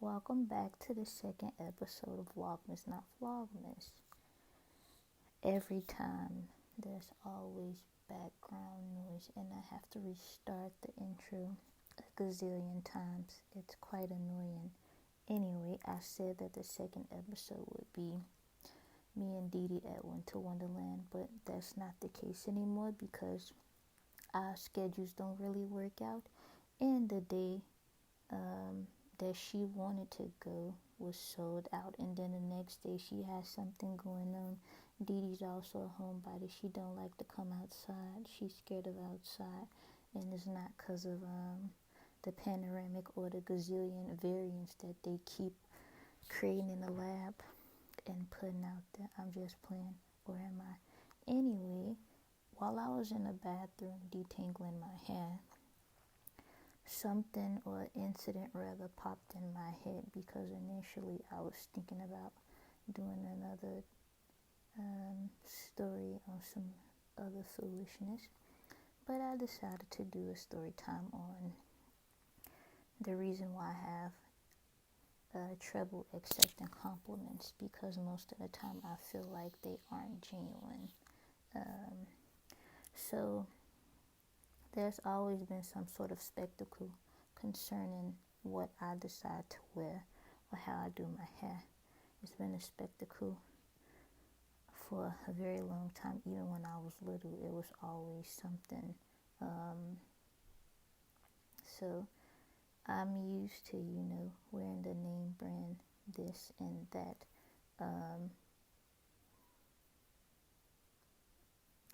Welcome back to the second episode of Vlogmas Not Vlogmas. Every time there's always background noise and I have to restart the intro a gazillion times. It's quite annoying. Anyway, I said that the second episode would be me and Dee Dee at Winter Wonderland, but that's not the case anymore because our schedules don't really work out, and the day that she wanted to go was sold out, and then the next day she has something going on. Dee Dee's also a homebody. She don't like to come outside. She's scared of outside, and it's not because of the panoramic or the gazillion variants that they keep creating in the lab and putting out there. I'm just playing, or am I? Anyway, while I was in the bathroom detangling my hair, something or incident rather popped in my head because initially I was thinking about doing another story on some other foolishness, but I decided to do a story time on the reason why I have trouble accepting compliments, because most of the time I feel like they aren't genuine. So there's always been some sort of spectacle concerning what I decide to wear or how I do my hair. It's been a spectacle for a very long time. Even when I was little, it was always something. So I'm used to, wearing the name brand, this and that.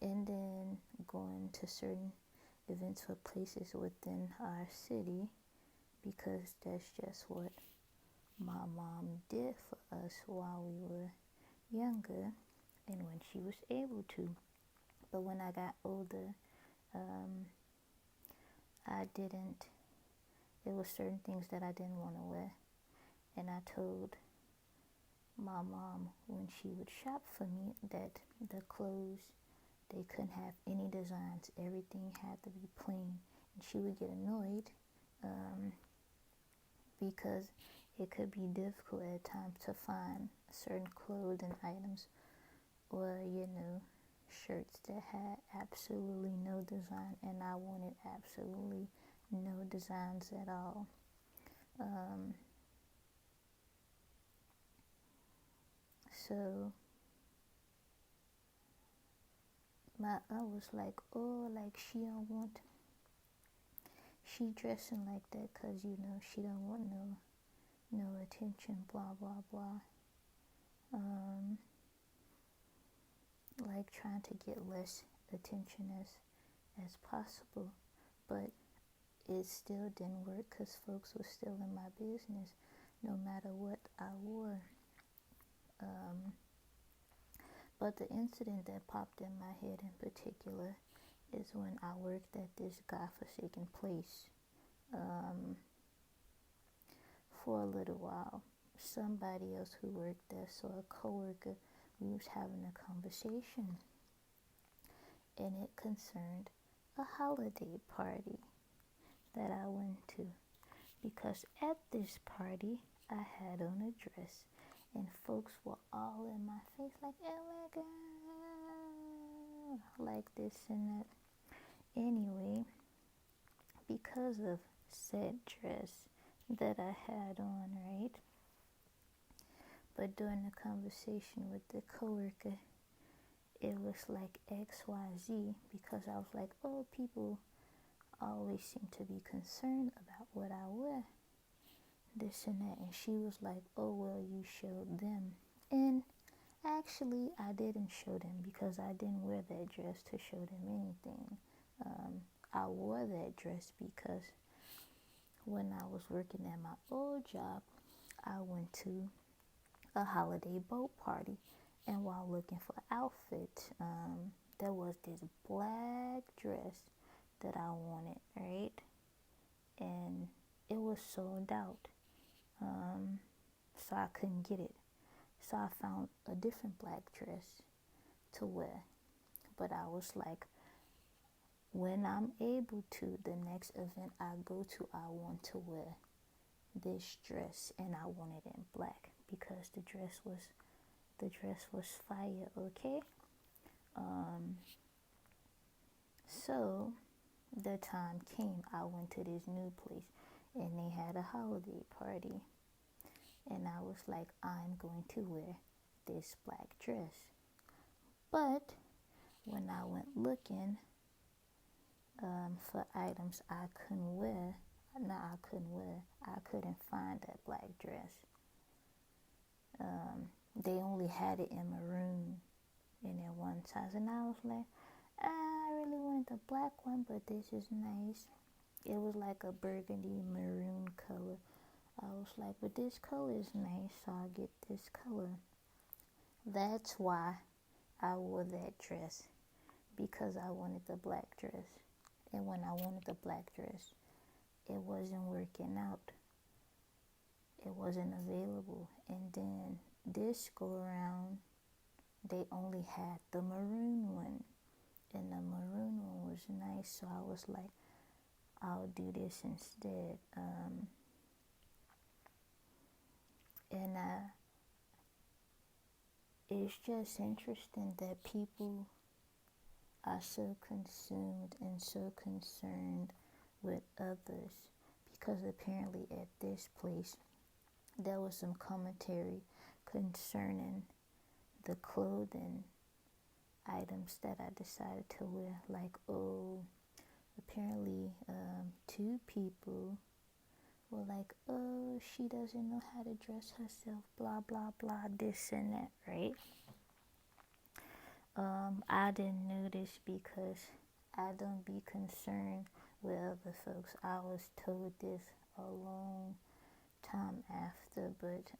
And then going to certain events or places within our city, because that's just what my mom did for us while we were younger and when she was able to. But when I got older, there was certain things that I didn't want to wear, and I told my mom when she would shop for me that the clothes, they couldn't have any designs. Everything had to be plain. And she would get annoyed because it could be difficult at times to find certain clothing items or, shirts that had absolutely no design, and I wanted absolutely no designs at all. So my aunt was like, oh, like she dressing like that because, she don't want no attention, blah, blah, blah. Like trying to get less attention as possible, but it still didn't work because folks were still in my business no matter what I wore. But the incident that popped in my head in particular is when I worked at this godforsaken place for a little while. Somebody else who worked there, so a coworker, we was having a conversation, and it concerned a holiday party that I went to, because at this party I had on a dress, and folks were all in my face like, oh my god, like this and that. Anyway, because of said dress that I had on, right? But during the conversation with the coworker, it was like XYZ, because I was like, oh, people always seem to be concerned about what I wear, this and that. And she was like, oh, well, you showed them. And actually, I didn't show them because I didn't wear that dress to show them anything. I wore that dress because when I was working at my old job, I went to a holiday boat party, and while looking for outfits, there was this black dress that I wanted, right? And it was sold out, so I couldn't get it. So I found a different black dress to wear. But I was like, when I'm able to, the next event I go to, I want to wear this dress, and I wanted it in black because the dress was fire, okay? So the time came, I went to this new place and they had a holiday party, and I was like, I'm going to wear this black dress. But when I went looking for items I couldn't find that black dress. They only had it in maroon in that one size, and I was like, I really wanted the black one, but this is nice. It was like a burgundy maroon color. I was like, but this color is nice, so I'll get this color. That's why I wore that dress, because I wanted the black dress. And when I wanted the black dress, it wasn't working out. It wasn't available. And then this go around, they only had the maroon one. And the maroon one was nice, so I was like, I'll do this instead. It's just interesting that people are so consumed and so concerned with others, because apparently at this place there was some commentary concerning the clothing items that I decided to wear. Like, apparently 2 people were like, she doesn't know how to dress herself, blah blah blah, this and that, right? I didn't notice because I don't be concerned with other folks. I was told this a long time after, but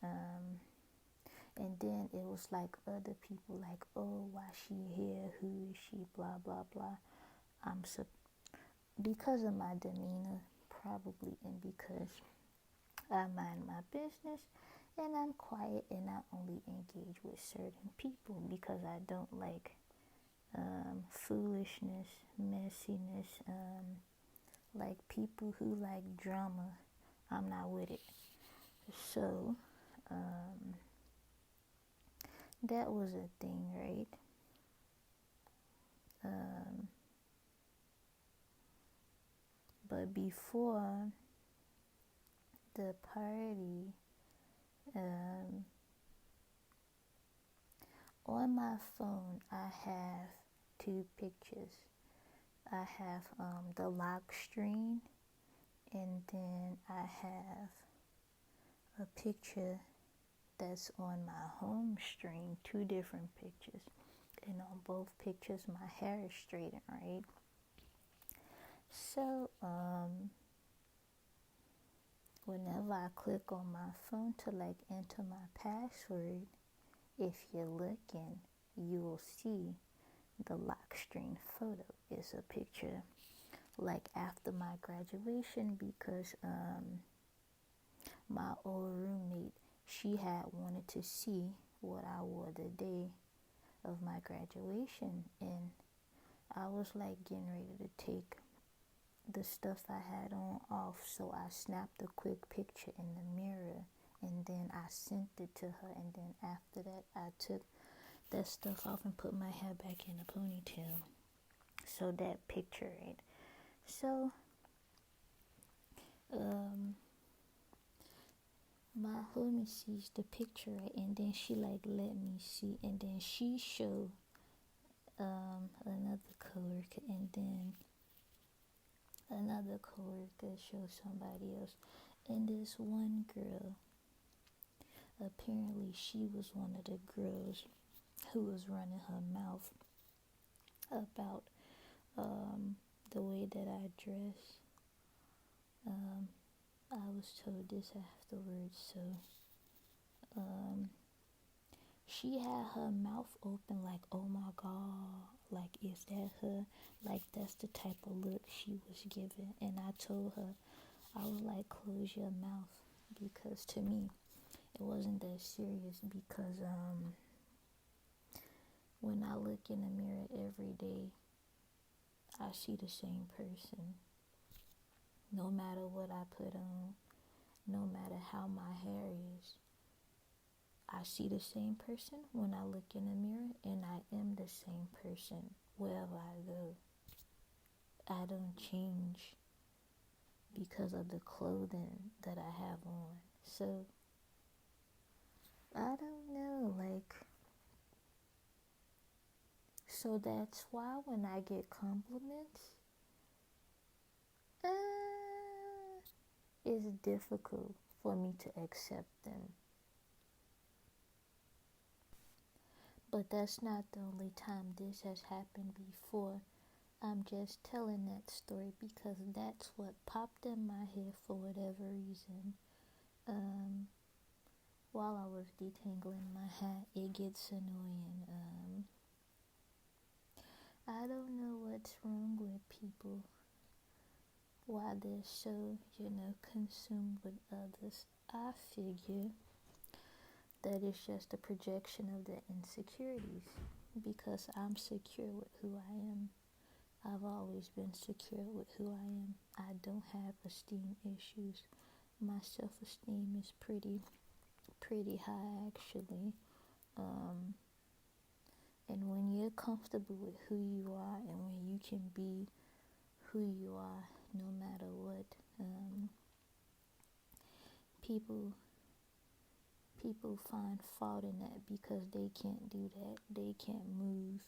and then it was like other people like, why she here, who is she, blah blah blah. Because of my demeanor, probably, and because I mind my business and I'm quiet and I only engage with certain people, because I don't like foolishness, messiness, like people who like drama. I'm not with it. So that was a thing, right? But before the party, on my phone I have 2 pictures. I have the lock screen, and then I have a picture that's on my home screen, 2 different pictures. And on both pictures my hair is straightened, right? So whenever I click on my phone to like enter my password, if you're looking, you will see the lock screen photo is a picture like after my graduation, because my old roommate, she had wanted to see what I wore the day of my graduation, and I was like getting ready to take the stuff I had on off, so I snapped a quick picture in the mirror, and then I sent it to her, and then after that I took that stuff off and put my hair back in a ponytail. So that picture, right? So my homie sees the picture, right? And then she like let me see, and then she showed another coworker, and then another coworker showed somebody else. And this one girl, apparently she was one of the girls who was running her mouth about the way that I dress. I was told this afterwards, so she had her mouth open like, oh my god, like, is that her? Like, that's the type of look she was giving. And I told her, I was like, close your mouth, because to me it wasn't that serious, because when I look in the mirror every day, I see the same person. No matter what I put on, no matter how my hair is. I see the same person when I look in the mirror, and I am the same person wherever I go. I don't change because of the clothing that I have on. So, I don't know, so that's why when I get compliments, it's difficult for me to accept them. But that's not the only time this has happened before. I'm just telling that story because that's what popped in my head for whatever reason. While I was detangling my hat, it gets annoying. I don't know what's wrong with people. Why they're so, consumed with others. I figure that it's just a projection of their insecurities because I'm secure with who I am. I've always been secure with who I am. I don't have esteem issues. My self-esteem is pretty high actually. And when you're comfortable with who you are and when you can be who you are no matter what, people find fault in that because they can't do that. They can't move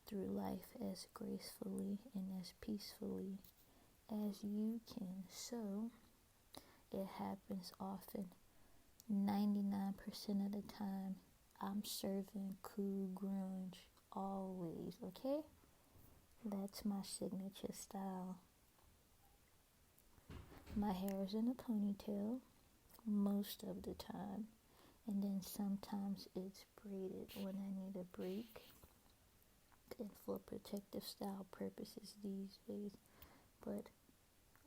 through life as gracefully and as peacefully as you can. So it happens often. 99% of the time, I'm serving cool grunge always, okay? That's my signature style. My hair is in a ponytail most of the time, and then sometimes it's braided when I need a break and for protective style purposes these days. But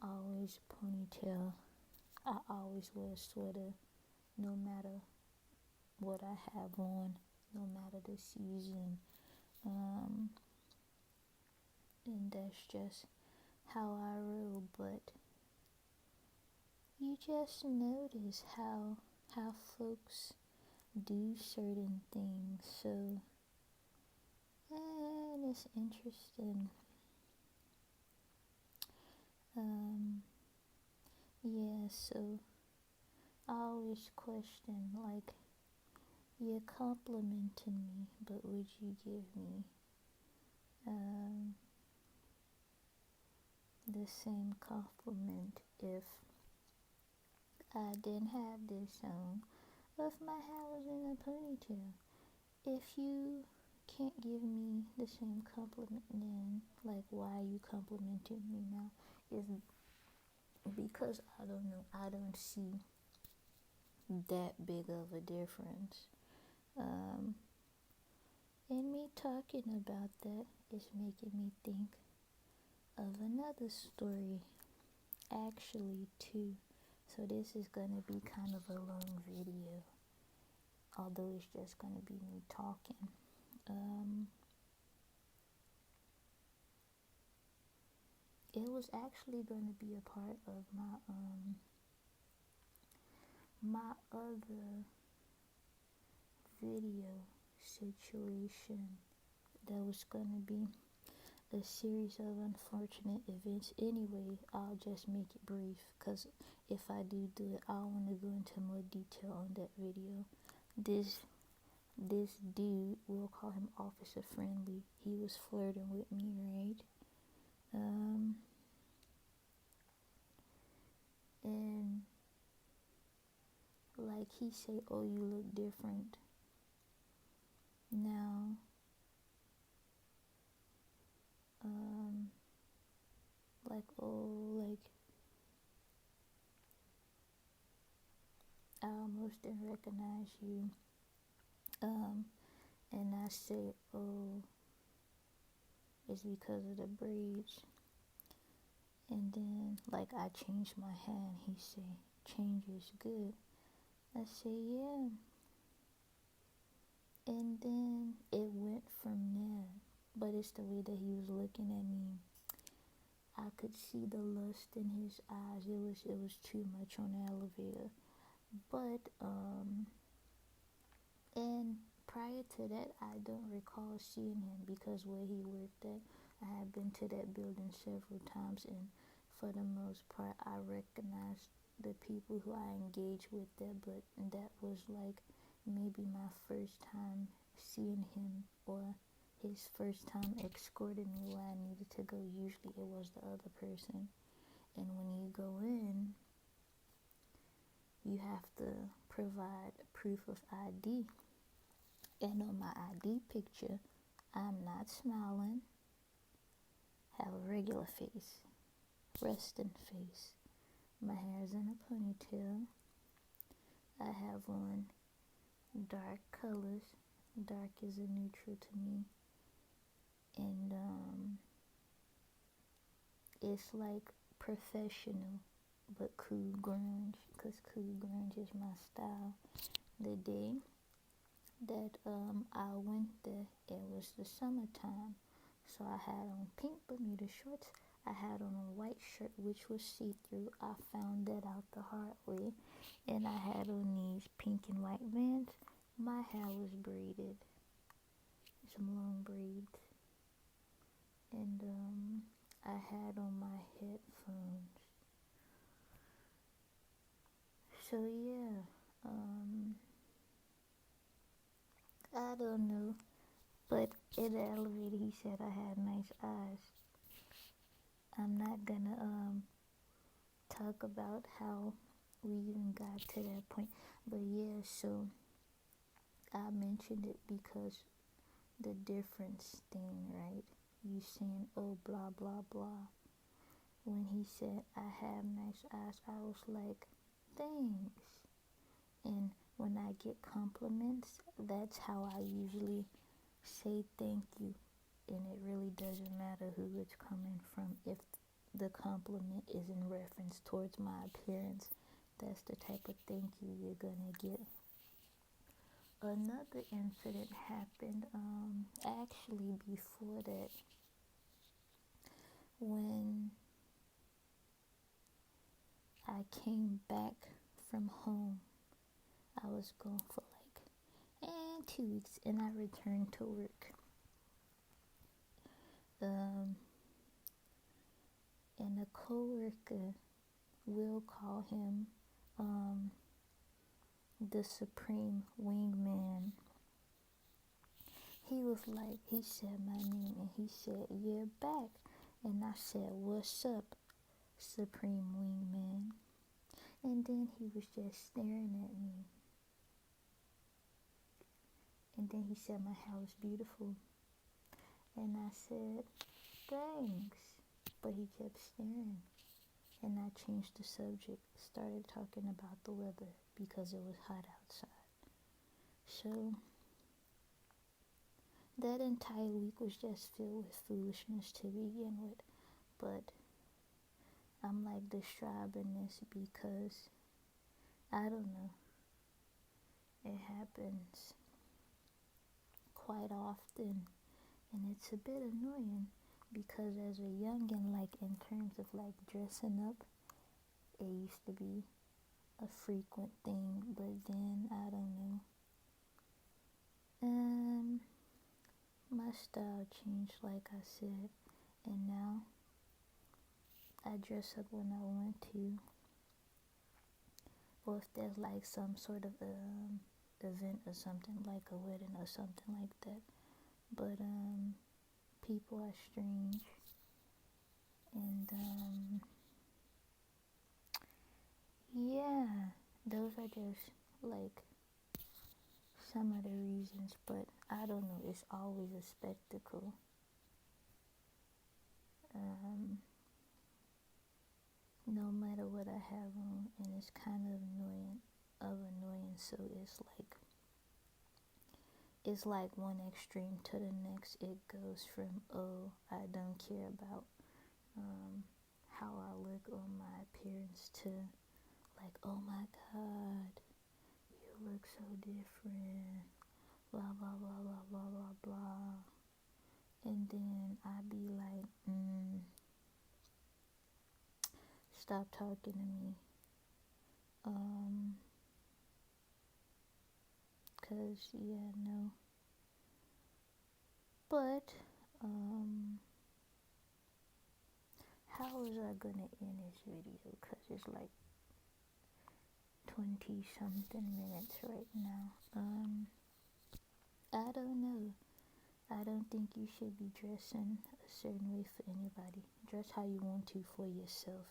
always ponytail. I always wear a sweater no matter what I have on, no matter the season. And that's just how I roll. But you just notice how folks do certain things. So, and it's interesting. Yeah, so I always question, you're complimenting me, but would you give me the same compliment if I didn't have this on, or if my hair was in a ponytail? If you can't give me the same compliment, then why are you complimenting me now? Is because I don't know, I don't see that big of a difference. And me talking about that is making me think of another story actually too. So this is gonna be kind of a long video, although it's just gonna be me talking. It was actually gonna be a part of my other video situation that was gonna be a series of unfortunate events. Anyway, I'll just make it brief because if I do it, I want to go into more detail on that video. This dude, we'll call him Officer Friendly, he was flirting with me, right? And he say, oh, you look different now. I almost didn't recognize you. And I say, oh, it's because of the braids. And then I changed my hair, and he say, change is good. I say, yeah. And then it went from there. But it's the way that he was looking at me. I could see the lust in his eyes. It was too much on the elevator. But and prior to that, I don't recall seeing him because where he worked at, I had been to that building several times, and for the most part, I recognized the people who I engaged with there. But that was like maybe my first time seeing him, or his first time escorting me where I needed to go. Usually it was the other person. And when you go in, you have to provide proof of ID. And on my ID picture, I'm not smiling, have a regular face, resting face. My hair is in a ponytail. I have on dark colors. Dark is a neutral to me. And it's like professional but cool grunge, because cool grunge is my style. The day that I went there, it was the summertime, so I had on pink Bermuda shorts. I had on a white shirt which was see-through. I found that out the hard way. And I had on these pink and white Vans. My hair was braided, some long braids, and I had on my headphones. So yeah, I don't know, but in the elevator he said I had nice eyes. I'm not gonna talk about how we even got to that point, but yeah, so I mentioned it because the difference thing, right? You saying, oh, blah, blah, blah. When he said, I have nice eyes, I was like, thanks. And when I get compliments, that's how I usually say thank you. And it really doesn't matter who it's coming from. If the compliment is in reference towards my appearance, that's the type of thank you you're gonna get. Another incident happened actually before that, when I came back from home. I was gone for like 2 weeks, and I returned to work. And a coworker, we'll call him the supreme wingman. He was like, he said my name, and he said, you're back. And I said, what's up, supreme wingman? And then he was just staring at me. And then he said my hair was beautiful. And I said, thanks. But he kept staring. And I changed the subject, started talking about the weather because it was hot outside. So that entire week was just filled with foolishness to begin with. But I'm like describing this because, I don't know, it happens quite often, and it's a bit annoying because as a youngin', like in terms of like dressing up, it used to be a frequent thing, but then I don't know, my style changed, like I said, and now I dress up when I want to, or if there's like some sort of event or something, like a wedding or something like that. But people are strange, and yeah, those are just like some of the reasons. But I don't know, it's always a spectacle. No matter what I have on, and it's kind of annoying. So it's like one extreme to the next. It goes from, oh, I don't care about how I look or my appearance, to like, oh my god, you look so different, blah blah blah blah blah blah blah. And then I be like, stop talking to me. 'Cause yeah, no. But how was I gonna end this video? 'Cause it's like 20 something minutes right now. I don't know. I don't think you should be dressing a certain way for anybody. Dress how you want to for yourself.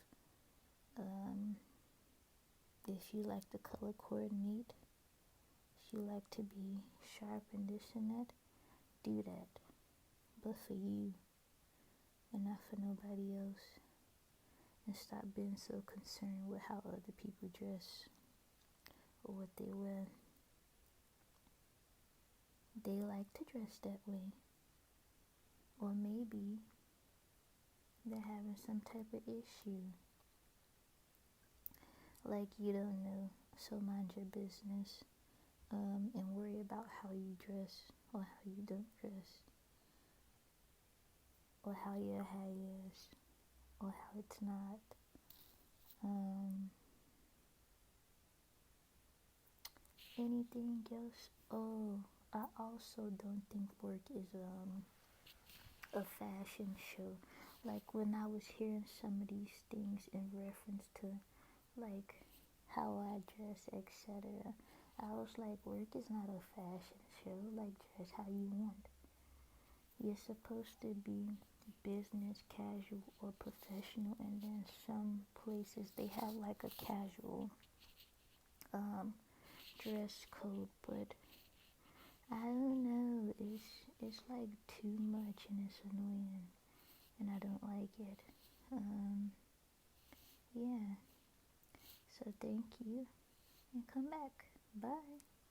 If you like to color coordinate, if you like to be sharp and this and that, do that. But for you and not for nobody else. And stop being so concerned with how other people dress or what they wear. They like to dress that way. Or maybe they're having some type of issue. Like you don't know, so mind your business. And worry about how you dress or how you don't dress. Or how your hair is. Or how it's not. Anything else? Oh, I also don't think work is a fashion show. Like when I was hearing some of these things in reference to like how I dress, etc., I was like, work is not a fashion show. Like, dress how you want. You're supposed to be business, casual, or professional, and then some places they have like a casual dress code, but I don't know. It's like too much and it's annoying, and I don't like it. Yeah. So thank you, and come back. Bye.